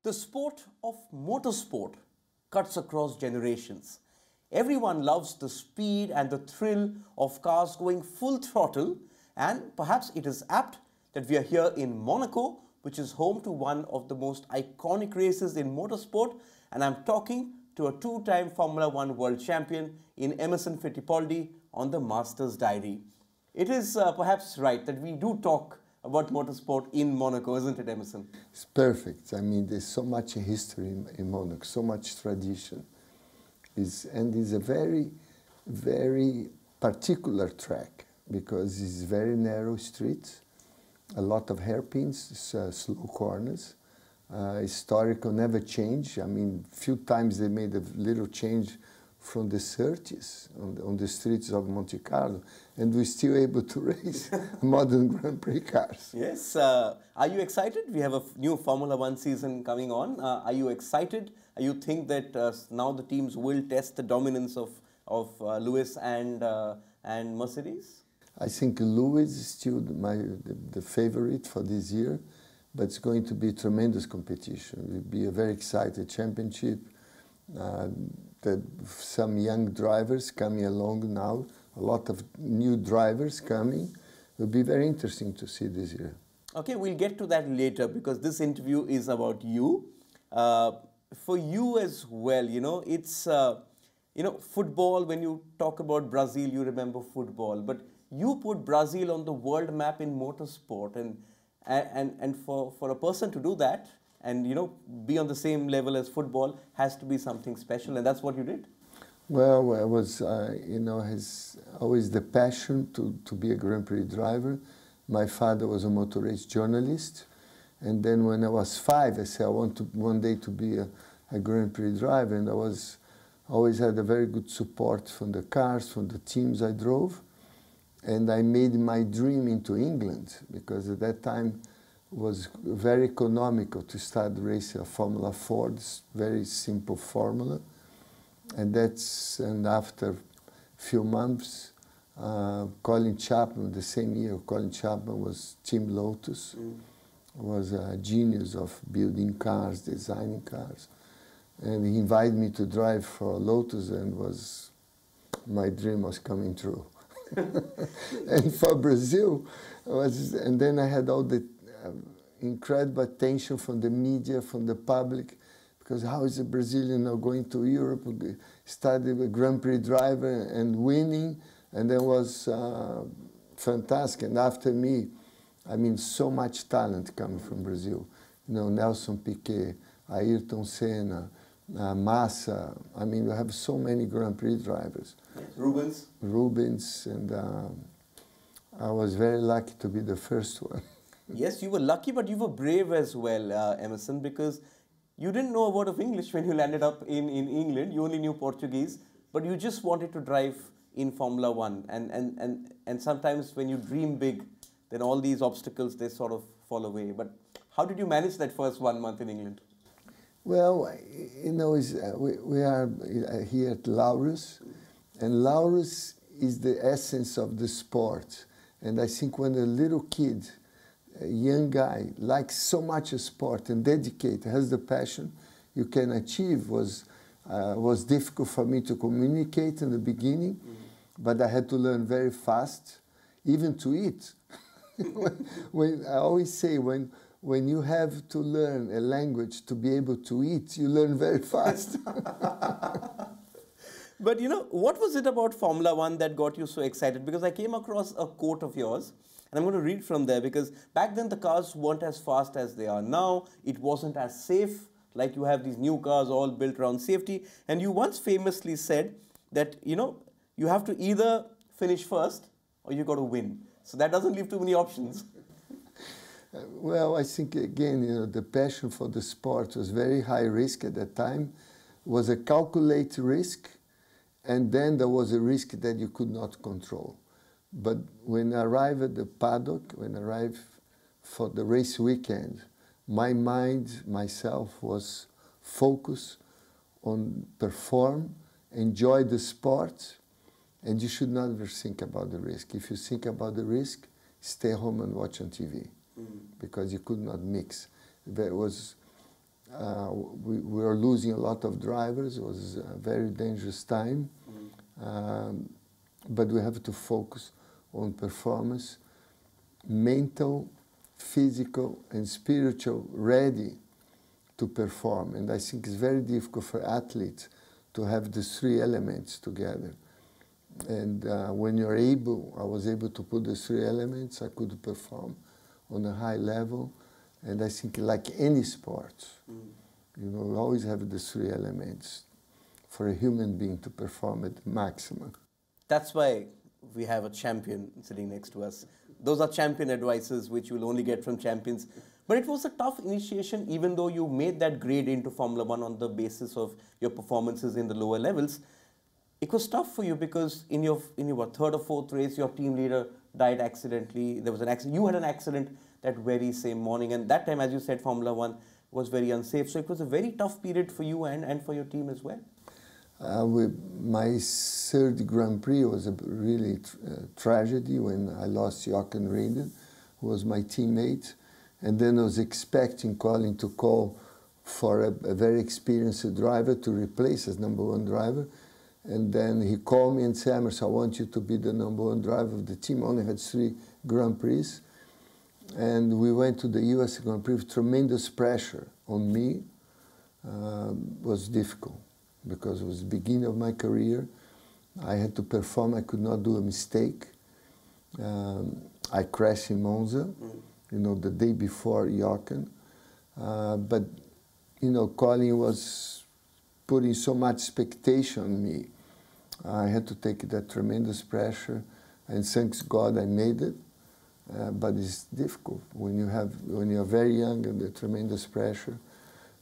The sport of motorsport cuts across generations. Everyone loves the speed and the thrill of cars going full throttle, and perhaps it is apt that we are here in Monaco, which is home to one of the most iconic races in motorsport, and I'm talking to a two-time Formula One world champion in Emerson Fittipaldi on the Master's Diary. It is perhaps right that we do talk about motorsport in Monaco, isn't it, Emerson? It's perfect. I mean, there's so much history in Monaco, so much tradition. And it's a very, very particular track because it's very narrow streets, a lot of hairpins, slow corners. Historical never change. I mean, few times they made a little change from the 30s on the streets of Monte Carlo, and we're still able to race modern Grand Prix cars. Yes. Are you excited? We have a new Formula One season coming on. Are you excited? You think that now the teams will test the dominance of Lewis and Mercedes? I think Lewis is still the favorite for this year, but it's going to be tremendous competition. It will be a very exciting championship. Some young drivers coming along now, a lot of new drivers coming. It will be very interesting to see this year. Okay, we'll get to that later because this interview is about you. For you as well, you know, it's, football, when you talk about Brazil, you remember football, but you put Brazil on the world map in motorsport, and for a person to do that and, be on the same level as football has to be something special, and that's what you did. Well, I was, has always the passion to be a Grand Prix driver. My father was a motor race journalist. And then when I was 5, I said, I want to one day to be a Grand Prix driver. And I always had a very good support from the cars, from the teams I drove. And I made my dream into England, because at that time it was very economical to start racing a Formula 4, this very simple formula. And after a few months, Colin Chapman, the same year, Colin Chapman was Team Lotus. Was a genius of building cars, designing cars. And he invited me to drive for Lotus, and my dream was coming true. And for Brazil, and then I had all the incredible attention from the media, from the public, because how is a Brazilian now going to Europe, studied a Grand Prix driver and winning, and that was fantastic. And after me, I mean, so much talent coming from Brazil. Nelson Piquet, Ayrton Senna, Massa. I mean, we have so many Grand Prix drivers. Rubens, and I was very lucky to be the first one. Yes, you were lucky, but you were brave as well, Emerson, because you didn't know a word of English when you landed up in England. You only knew Portuguese, but you just wanted to drive in Formula One. And sometimes when you dream big, then all these obstacles, they sort of fall away. But how did you manage that first 1 month in England? Well, we are here at Lotus, and Lotus is the essence of the sport. And I think when a little kid, a young guy, likes so much a sport and dedicated, has the passion, you can achieve. Was difficult for me to communicate in the beginning, but I had to learn very fast, even to eat. I always say, when you have to learn a language to be able to eat, you learn very fast. But what was it about Formula One that got you so excited? Because I came across a quote of yours, and I'm going to read from there, because back then the cars weren't as fast as they are now. It wasn't as safe, like you have these new cars all built around safety. And you once famously said that, you have to either finish first or you got to win. So that doesn't leave too many options. Well, I think, again, the passion for the sport was very high risk at that time. It was a calculated risk, and then there was a risk that you could not control. But when I arrived at the paddock, when I arrived for the race weekend, my mind, myself, was focused on perform, enjoy the sport, and you should never think about the risk. If you think about the risk, stay home and watch on TV, because you could not mix. There was we were losing a lot of drivers. It was a very dangerous time. But we have to focus on performance, mental, physical, and spiritual, ready to perform. And I think it's very difficult for athletes to have these three elements together. And when you're able, I was able to put the three elements, I could perform on a high level. And I think like any sport, you know, we always have the three elements for a human being to perform at the maximum. That's why we have a champion sitting next to us. Those are champion advices which you will only get from champions. But it was a tough initiation, even though you made that grade into Formula One on the basis of your performances in the lower levels. It was tough for you because in your third or fourth race, your team leader died accidentally. There was an accident. You had an accident that very same morning. And that time, as you said, Formula One was very unsafe. So it was a very tough period for you and for your team as well. My third Grand Prix was a really tragedy when I lost Jochen Rindt, who was my teammate. And then I was expecting Colin to call for a very experienced driver to replace as #1 driver. And then he called me and said, Emerson, I want you to be the #1 driver of the team. I only had 3 Grand Prix. And we went to the US Grand Prix with tremendous pressure on me. Was difficult because it was the beginning of my career. I had to perform. I could not do a mistake. I crashed in Monza, you know, the day before Jochen. But, you know, Colin was putting so much expectation on me. I had to take that tremendous pressure, and thanks God I made it. But it's difficult when you're very young and the tremendous pressure.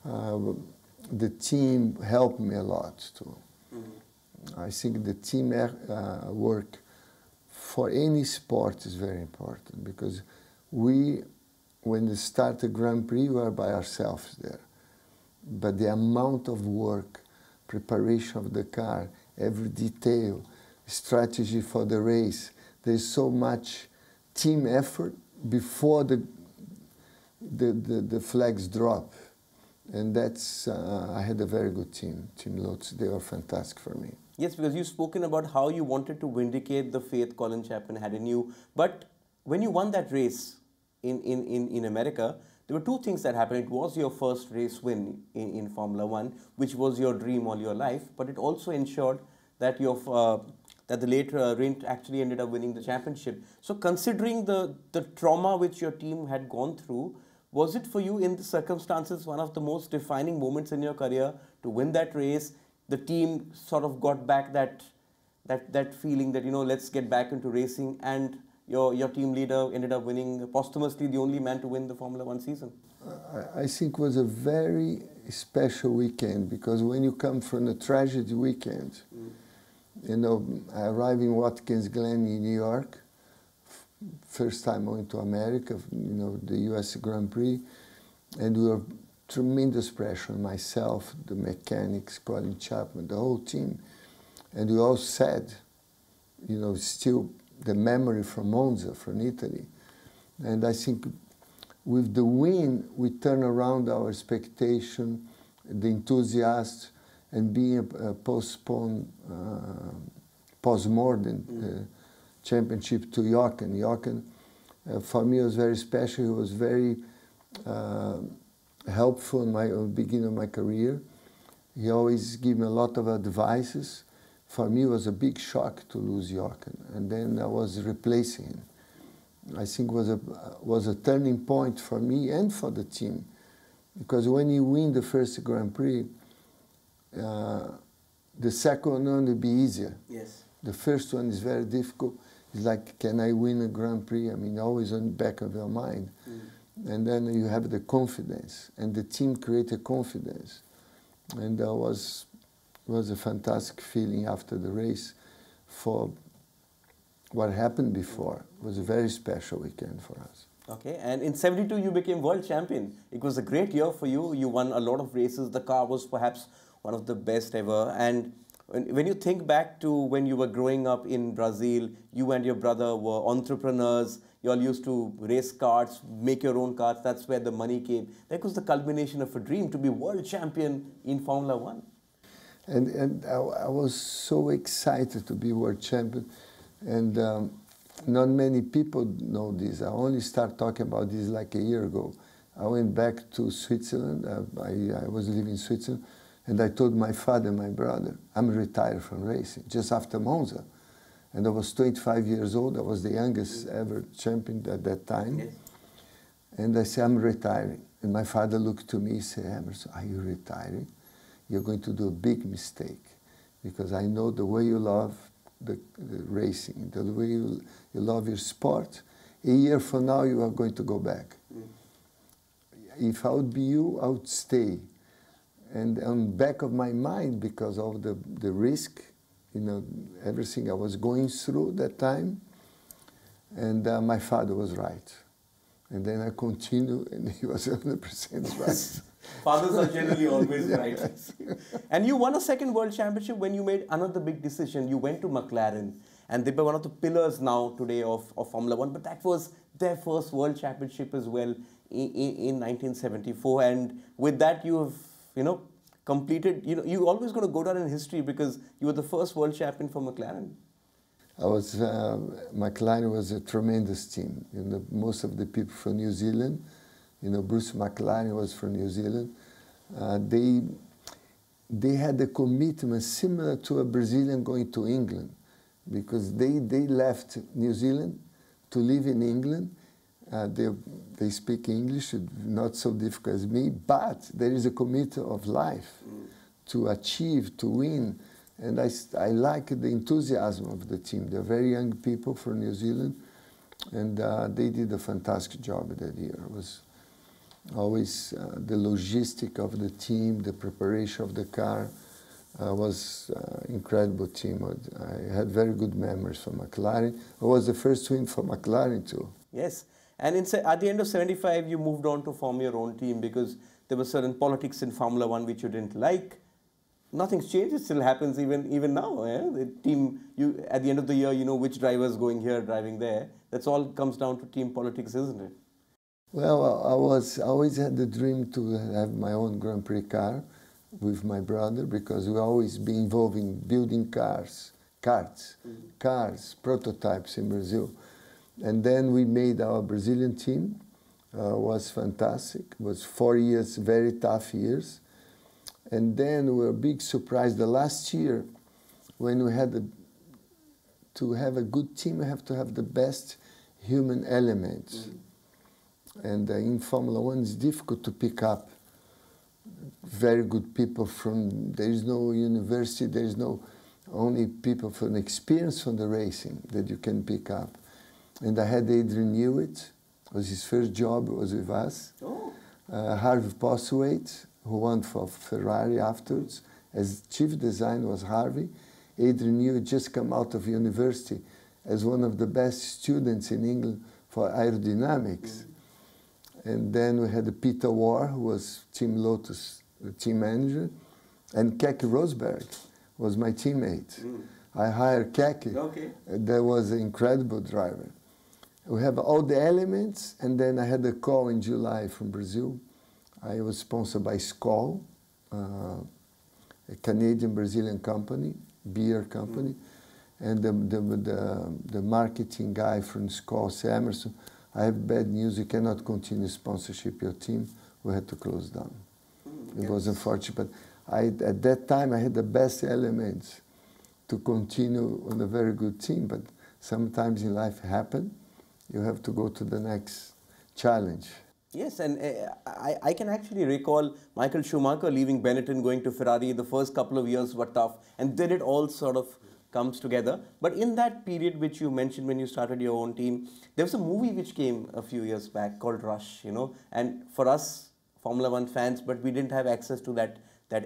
The team helped me a lot too. I think the team work for any sport is very important because when we start a Grand Prix, we are by ourselves there. But the amount of work, preparation of the car, every detail, strategy for the race, there's so much team effort before the flags drop. And that's, I had a very good team, Team Lotus. They were fantastic for me. Yes, because you've spoken about how you wanted to vindicate the faith Colin Chapman had in you. But when you won that race in America, there were 2 things that happened. It was your first race win in Formula One, which was your dream all your life. But it also ensured that that the late Rindt actually ended up winning the championship. So considering the trauma which your team had gone through, was it for you in the circumstances one of the most defining moments in your career to win that race? The team sort of got back that feeling that, you know, let's get back into racing, and your team leader ended up winning posthumously, the only man to win the Formula One season. I think it was a very special weekend because when you come from a tragedy weekend, you know, I arrived in Watkins Glen in New York, first time I went to America, you know, the US Grand Prix, and we were tremendous pressure on myself, the mechanics, Colin Chapman, the whole team. And we all said, you know, still the memory from Monza, from Italy. And I think with the win, we turn around our expectation, the enthusiasm, and being a post-mortem championship to Jochen. Jochen, for me, was very special. He was very helpful in the beginning of my career. He always gave me a lot of advices. For me, it was a big shock to lose Jochen, and then I was replacing him. I think was a turning point for me and for the team, because when you win the first Grand Prix, the second one will be easier. Yes. The first one is very difficult. It's like, can I win a Grand Prix? I mean, always on the back of your mind. And then you have the confidence, and the team created confidence. And that was a fantastic feeling after the race for what happened before. It was a very special weekend for us. Okay, and in '72 you became world champion. It was a great year for you. You won a lot of races. The car was perhaps one of the best ever. And when you think back to when you were growing up in Brazil, you and your brother were entrepreneurs. you all used to race cars, make your own cars. That's where the money came. That was the culmination of a dream to be world champion in Formula One. And I was so excited to be world champion. And not many people know this. I only started talking about this like a year ago. I went back to Switzerland. I was living in Switzerland. And I told my father and my brother, I'm retired from racing, just after Monza. And I was 25 years old. I was the youngest ever champion at that time. Yes. And I said, I'm retiring. And my father looked to me and said, Emerson, are you retiring? You're going to do a big mistake. Because I know the way you love the racing, the way you love your sport. A year from now, you are going to go back. If I would be you, I would stay. And on the back of my mind, because of the risk, you know, everything I was going through that time, and my father was right. And then I continued, and he was 100% right. Fathers are generally always right. And you won a second world championship when you made another big decision. You went to McLaren, and they were one of the pillars now today of Formula One, but that was their first world championship as well in 1974. And with that, you have, you know, completed, you know, you're always going to go down in history because you were the first world champion for McLaren. McLaren was a tremendous team. You know, most of the people from New Zealand, you know, Bruce McLaren was from New Zealand. They had a commitment similar to a Brazilian going to England, because they left New Zealand to live in England. They speak English, not so difficult as me, but there is a commitment of life to achieve, to win. And I like the enthusiasm of the team. They're very young people from New Zealand, and they did a fantastic job that year. It was always the logistic of the team, the preparation of the car was incredible team. I had very good memories from McLaren. I was the first win for McLaren too. Yes. And at the end of 75, you moved on to form your own team because there were certain politics in Formula One which you didn't like. Nothing's changed. It still happens even now. Yeah? The team, at the end of the year, you know which driver's going here, driving there. That's all comes down to team politics, isn't it? Well, I always had the dream to have my own Grand Prix car with my brother, because we always be involved in building cars, prototypes in Brazil. And then we made our Brazilian team. Was fantastic. It was 4 years, very tough years. And then we were a big surprise the last year, when we had to have a good team, we have to have the best human elements. And in Formula One, it's difficult to pick up very good people from, there is no university, there is no, only people from experience from the racing that you can pick up. And I had Adrian Newey, it was his first job, was with us. Oh. Harvey Postlethwaite, who won for Ferrari afterwards, as chief designer was Harvey. Adrian Newey just come out of university as one of the best students in England for aerodynamics. And then we had Peter Warr, who was Team Lotus, the team manager, and Keke Rosberg was my teammate. I hired Keke. Okay. That was an incredible driver. We have all the elements, and then I had a call in July from Brazil. I was sponsored by Skol, a Canadian-Brazilian company, beer company, and the marketing guy from Skol said, Emerson, I have bad news, you cannot continue sponsorship your team. We had to close down. It was unfortunate, but at that time I had the best elements to continue on a very good team, but sometimes in life happen. You have to go to the next challenge. Yes, and I can actually recall Michael Schumacher leaving Benetton, going to Ferrari. The first couple of years were tough, and then it all sort of comes together. But in that period which you mentioned when you started your own team, there was a movie which came a few years back called Rush, you know, and for us Formula One fans, but we didn't have access to that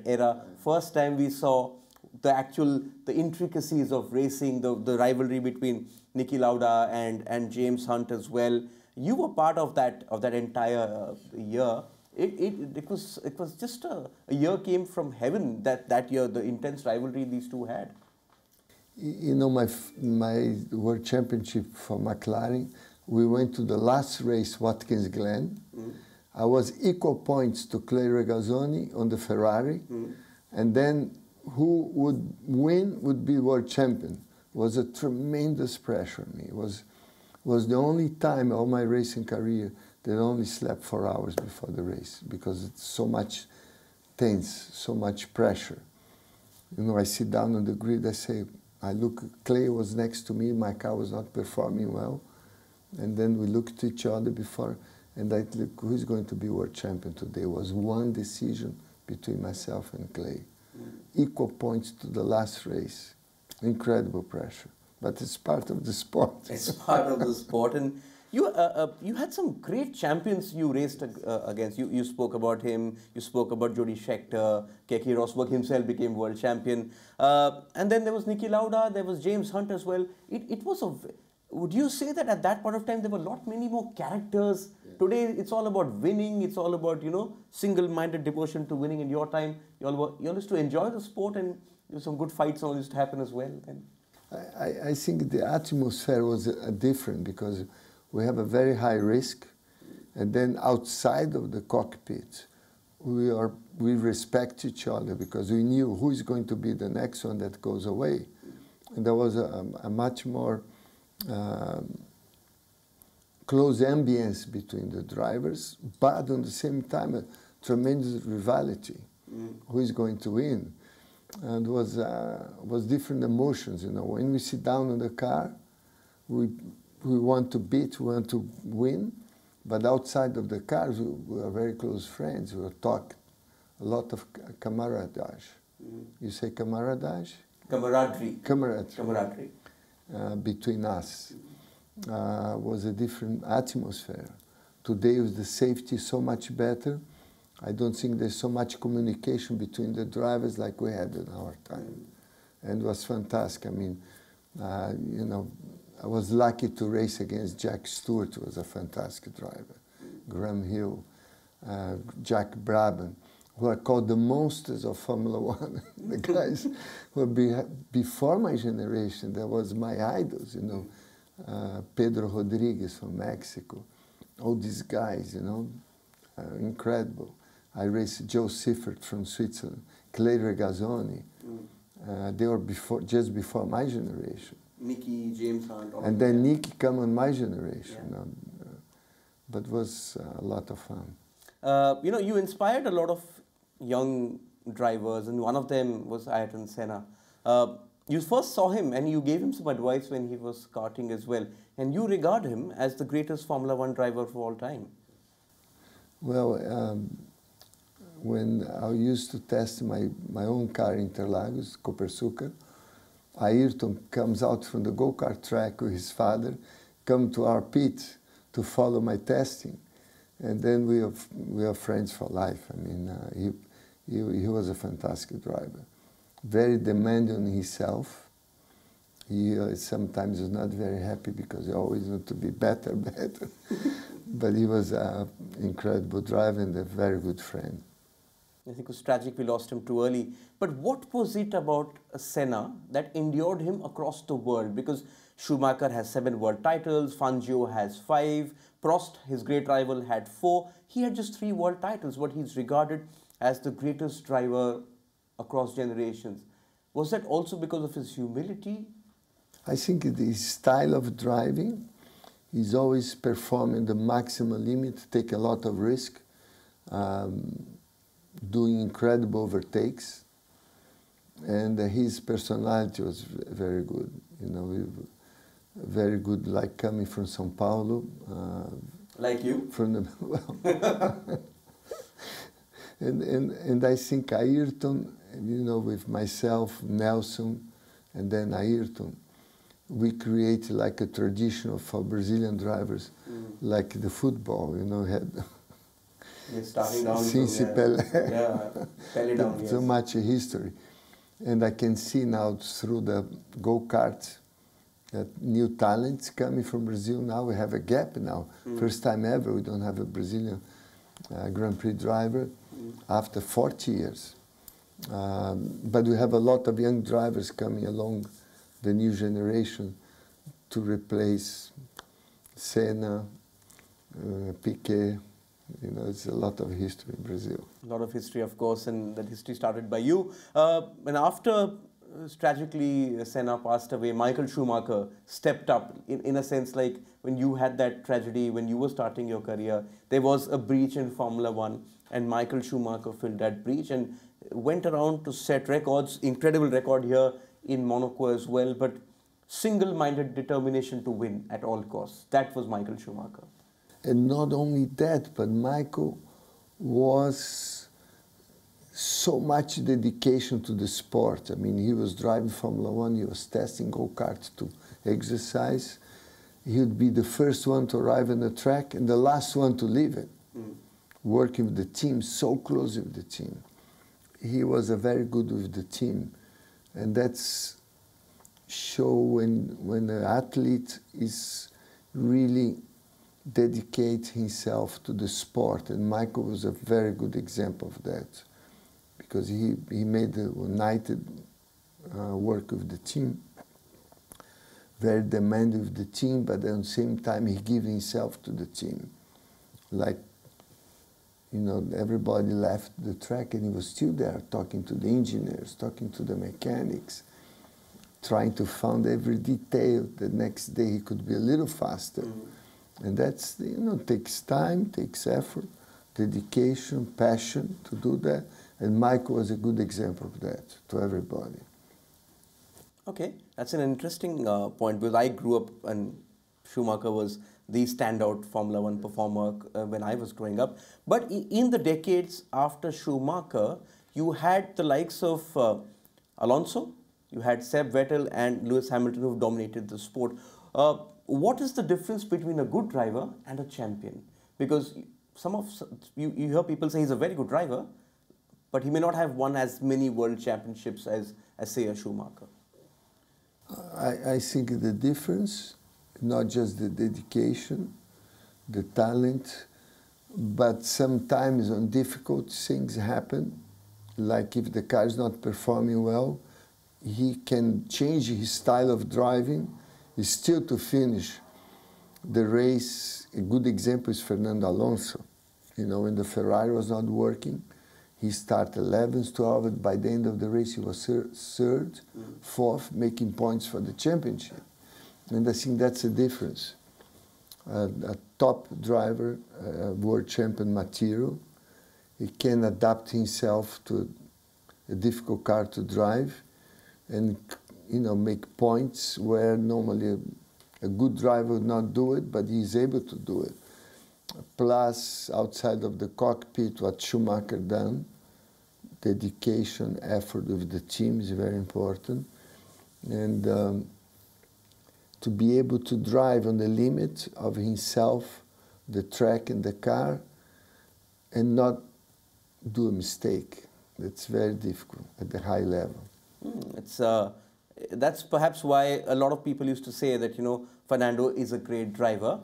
era. First time we saw the intricacies of racing, the rivalry between Niki Lauda and James Hunt as well. You were part of that entire year. It was just a year came from heaven that year, the intense rivalry these two had. You know, my world championship for McLaren We went to the last race, Watkins Glen. I was equal points to Clay Regazzoni on the Ferrari. And then who would win would be world champion. It was a tremendous pressure on me. It was the only time all my racing career that I only slept 4 hours before the race because it's so much tense, so much pressure. You know, I sit down on the grid, I look, Clay was next to me, my car was not performing well. And then we looked at each other before, and I look, who's going to be world champion today? It was one decision between myself and Clay. Equal points to the last race. Incredible pressure. But it's part of the sport. It's part of the sport. And you had some great champions you raced against. You spoke about him. You spoke about Jody Scheckter. Keke Rosberg himself became world champion. And then there was Niki Lauda. There was James Hunt as well. It was a... Would you say that at that point of time there were many more characters? Yeah. Today it's all about winning. It's all about, you know, single-minded devotion to winning. In your time, you used to enjoy the sport, and some good fights all used to happen as well. Then I think the atmosphere was different because we have a very high risk, and then outside of the cockpit, we respect each other because we knew who is going to be the next one that goes away, and there was a much more close ambience between the drivers, but at the same time a tremendous rivalry. Who is going to win? And was different emotions. You know, when we sit down in the car, we want to beat, we want to win, but outside of the cars, we are very close friends. We talk a lot of camaraderie. You say camaraderie? Camaraderie. Camaraderie. Between us was a different atmosphere. Today with the safety so much better, I don't think there's so much communication between the drivers like we had in our time. And it was fantastic. I mean, you know, I was lucky to race against Jack Stewart, who was a fantastic driver, Graham Hill, Jack Brabham, who are called the monsters of Formula One. The guys who were before my generation, that was my idols, you know, Pedro Rodriguez from Mexico, all these guys, you know, incredible. I raced Joe Siffert from Switzerland, Clay Regazzoni. They were just before my generation. Niki, James Hunt. And then Niki came on my generation. Yeah. But it was a lot of fun. You know, you inspired a lot of young drivers, and one of them was Ayrton Senna. You first saw him and you gave him some advice when he was karting as well, and you regard him as the greatest Formula One driver of all time. Well, when I used to test my own car in Interlagos, Copersucar, Ayrton comes out from the go-kart track with his father, come to our pit to follow my testing. And then we are friends for life. I mean, he was a fantastic driver. Very demanding on himself. He sometimes was not very happy because he always wanted to be better. But he was an incredible driver and a very good friend. I think it was tragic we lost him too early. But what was it about Senna that endured him across the world? Because Schumacher has 7 world titles, Fangio has 5, Prost, his great rival, had 4. He had just 3 world titles, but he's regarded as the greatest driver across generations. Was that also because of his humility? I think his style of driving, he's always performing the maximum limit, take a lot of risk, doing incredible overtakes, and his personality was very good. You know, very good, like coming from São Paulo. Like you? From the well. and I think Ayrton, you know, with myself, Nelson, and then Ayrton, we create like a tradition for Brazilian drivers, like the football, you know, had starting down since Pelé down, yes. So much history. And I can see now through the go-karts that new talents coming from Brazil. Now we have a gap now. First time ever we don't have a Brazilian Grand Prix driver after 40 years. But we have a lot of young drivers coming along, the new generation, to replace Senna, Piquet. You know, it's a lot of history in Brazil. A lot of history, of course, and that history started by you. And after, tragically, Senna passed away, Michael Schumacher stepped up, in a sense, like when you had that tragedy, when you were starting your career, there was a breach in Formula One, and Michael Schumacher filled that breach and went around to set records, incredible record here in Monaco as well, but single-minded determination to win at all costs. That was Michael Schumacher. And not only that, but Michael was so much dedication to the sport. I mean, he was driving Formula One, he was testing go-karts to exercise. He would be the first one to arrive on the track and the last one to leave it. Working with the team, so close with the team. He was a very good with the team. And that's show when an athlete is really dedicate himself to the sport, and Michael was a very good example of that, because he made a united work with the team, very demanding with the team, but at the same time he gave himself to the team. Like, you know, everybody left the track and he was still there talking to the engineers, talking to the mechanics, trying to find every detail. The next day he could be a little faster. And that's, you know, takes time, takes effort, dedication, passion to do that. And Michael was a good example of that to everybody. Okay, that's an interesting point, because I grew up and Schumacher was the standout Formula One performer when I was growing up. But in the decades after Schumacher, you had the likes of Alonso, you had Seb Vettel and Lewis Hamilton, who dominated the sport. What is the difference between a good driver and a champion? Because you hear people say he's a very good driver, but he may not have won as many world championships as say, a Schumacher. I think the difference, not just the dedication, the talent, but sometimes when difficult things happen, like if the car is not performing well, he can change his style of driving, still to finish the race. A good example is Fernando Alonso. You know, when the Ferrari was not working, he started 11th, 12th. By the end of the race, he was third, fourth, making points for the championship. And I think that's the difference. A top driver, world champion material, he can adapt himself to a difficult car to drive and, you know, make points where normally a good driver would not do it, but he's able to do it. Plus, outside of the cockpit, what Schumacher done, dedication, effort with the team is very important. And to be able to drive on the limit of himself, the track and the car, and not do a mistake. That's very difficult at the high level. That's perhaps why a lot of people used to say that, you know, Fernando is a great driver.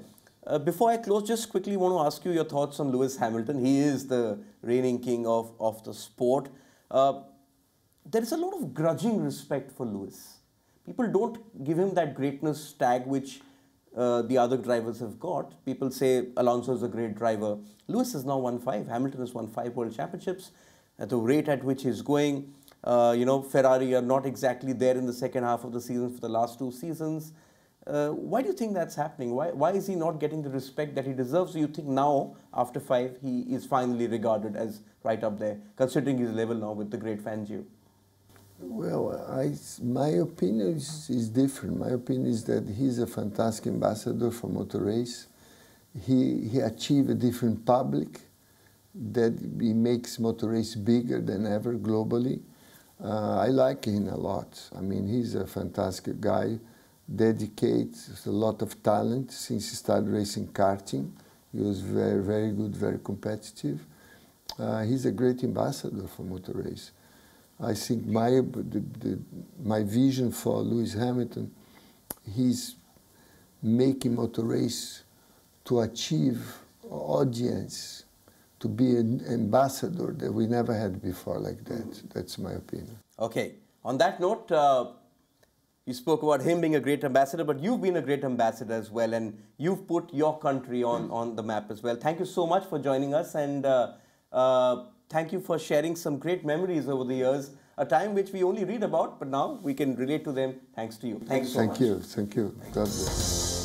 Before I close, just quickly want to ask you your thoughts on Lewis Hamilton. He is the reigning king of the sport. There is a lot of grudging respect for Lewis. People don't give him that greatness tag which the other drivers have got. People say Alonso is a great driver. Lewis has now won 5. Hamilton has won 5 world championships. At the rate at which he's going, you know, Ferrari are not exactly there in the second half of the season for the last 2 seasons. Why do you think that's happening? Why is he not getting the respect that he deserves? Do you think now, after 5, he is finally regarded as right up there, considering his level now with the great Fangio? Well, my opinion is different. My opinion is that he's a fantastic ambassador for motor race. He achieved a different public, that he makes motor race bigger than ever globally. I like him a lot. I mean, he's a fantastic guy, dedicates a lot of talent since he started racing karting. He was very, very good, very competitive. He's a great ambassador for motor race. I think my vision for Lewis Hamilton, he's making motor race to achieve audience, to be an ambassador that we never had before like that. That's my opinion. Okay. On that note, You spoke about him being a great ambassador, but you've been a great ambassador as well, and you've put your country on the map as well. Thank you so much for joining us, and thank you for sharing some great memories over the years, a time which we only read about, but now we can relate to them thanks to you. Thank you so much. Thank you. God bless.